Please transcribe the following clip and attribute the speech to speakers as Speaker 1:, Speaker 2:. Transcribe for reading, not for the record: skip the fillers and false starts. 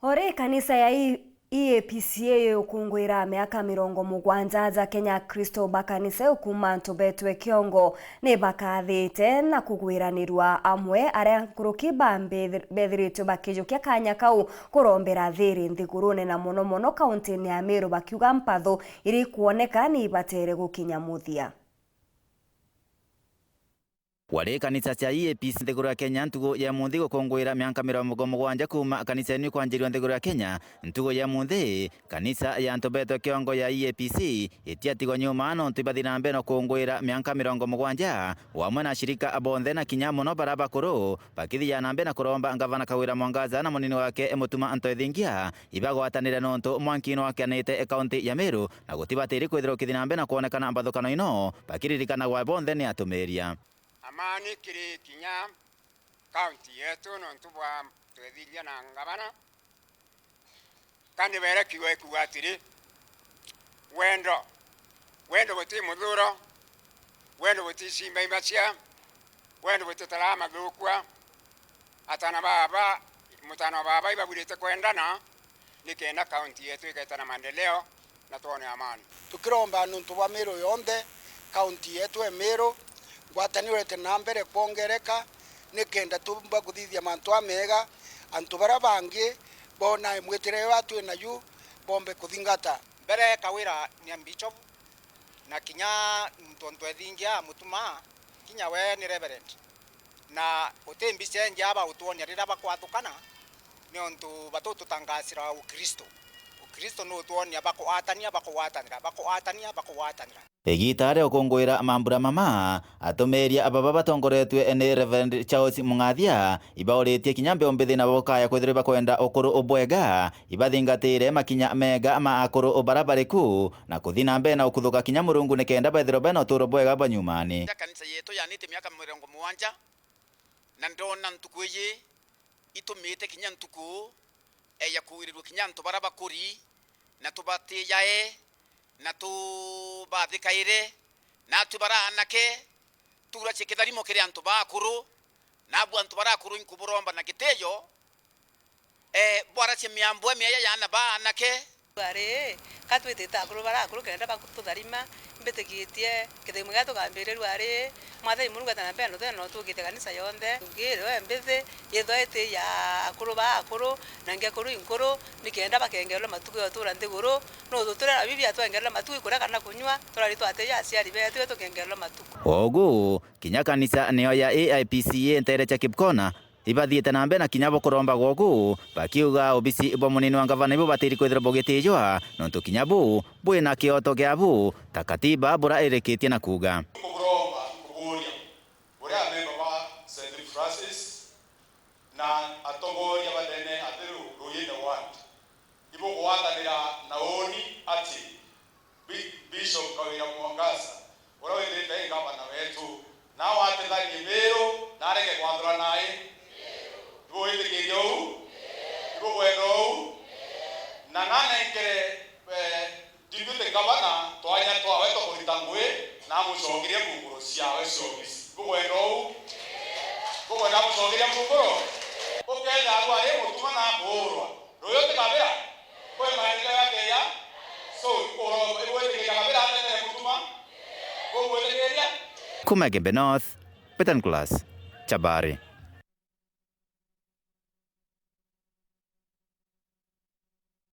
Speaker 1: Ore kanisa ya EAPCA ukungwira miaka 70 za Kenya Kristo bakanisa ukuma ntubetwe kiongo ni bakathite na kugwiranirwa amwe aria nkuruki bethirite bakijukia kanya kau kurombera thiri nthigurune na muno kaunti ya Meru bakiuga mpatho iri kuoneka ni batere gukinya muthia.
Speaker 2: Wale kanisa cha EAPCA nthiguru ya Kenya ntugo ya muthi gukungwira miaka 70 kuma kanisa ni kwanjirio nthiguru ya Kenya ntugo ya muthi kanisa ya ntubetwe kiongo ya EAPCA itiatigwo nyuma no ntibathi na mbere no kungwira miaka 70 wamwe na shirika abonthe na kinya muno bara bakuru bakithia na mbere na kuromba ngavana Kawira Mwangaza na munini wake Mutuma Antoethingia ibagwatanire nontu mwankino wakianite kaunti ya Meru na gutibatiri kwithirwo kithia na mbere na kuonekana mbathukano ino bakiririkana gwa bonthe ni atumeria
Speaker 3: amani kiri kinya kaunti yetu no ntubwa twethiria na ngavana kandi bere kiwe kuatiri wendo buti muthuro wendo buti simba imacia wendo buti talama gukwa atana baba mutano baba ibabulite kwendana nikenda kaunti yetu ikaitana maendeleo na tuone amani
Speaker 4: tukiromba nuntu bwa Meru yonthe kaunti yetu e Meru gwatanirete na mbere kwongereka nikenda tumba kuthithia mantu amega antu bara bangi bona mwetire watu na yu bombe kuthingata
Speaker 3: mbere Kawira ni bishop na kinya mtonto ethingia Mutuma kinya we ni reverend na utembi senje aba utuonya rira bakwathukana ni ontu batoto tangasira ukristo no tuonya bakwatanira
Speaker 2: egitare okongwira mambura mama atumeria ababa batongoretwe ni Reverend Charles Mungathia ibaoretie kinyambe ombithi na bokaya kwithirwa kwenda okuru obwega ibathingatire makinya mega ma akuru obarabariku na kuthina mbe na ukuthuka kinya Murungu nikenda baithirwa bena uturo bwega banyumani
Speaker 3: kanisa yetu yanite miaka 70 na ndona ntuku iyi itumite kinya ntuku ya kuwirirwa kinya ntu barabakuri na tubatiyae na tubathikaire na tubaranake turachekitharimo kiri antu bakuru na abu antu barakuru inkuburomba na kiteyo bwara chemiambwe meya yana banake
Speaker 5: bare katwitita akuru barakuru kenda bakututharima mbetegitie kithimu gato gambirerwa ari mathai Mungu atana beno theno tugite kanisa yonthe ngire mbithi yethoete ya akuru bakuru na ngekuru inkuru nikenda bakengerwa matuku yo tura nthiguru no tutura bibi atwengerwa matuku kura kana kunywa turari twate ya ciari betu tukengerwa matuku
Speaker 2: ogu kinya kanisa niyo ya EAPCA ntere cha Kipkona ibathiite na mbere na kinya bokuromba goku bakiuga obisi bo munini wa gavana ibo batiri kwithira bogitijwa nontu kinya bu bwina kioto gia bu takatiba bura ereketie na kuga
Speaker 6: kuromba kuburia bura member wa St. Francis na atongoria badene atiru ruyine ward ibo gwatanira na oni ati Bishop Kawira Mwangaza ura wethete gavana wetu na watethanie Meru na rege kwathura nae nangana ikere dibute gavana twanya twawe to kuritangwe na mucogirie ngunguru ciawe ciobisi kuwe na mucogirie ngunguru ukenda arware Mutuma na burwa royo tikabira kwe maendeleo yake ya so iwete tikabira tena Mutuma kuwe tegeria
Speaker 2: Kuma Gembe North Petan Class Chabari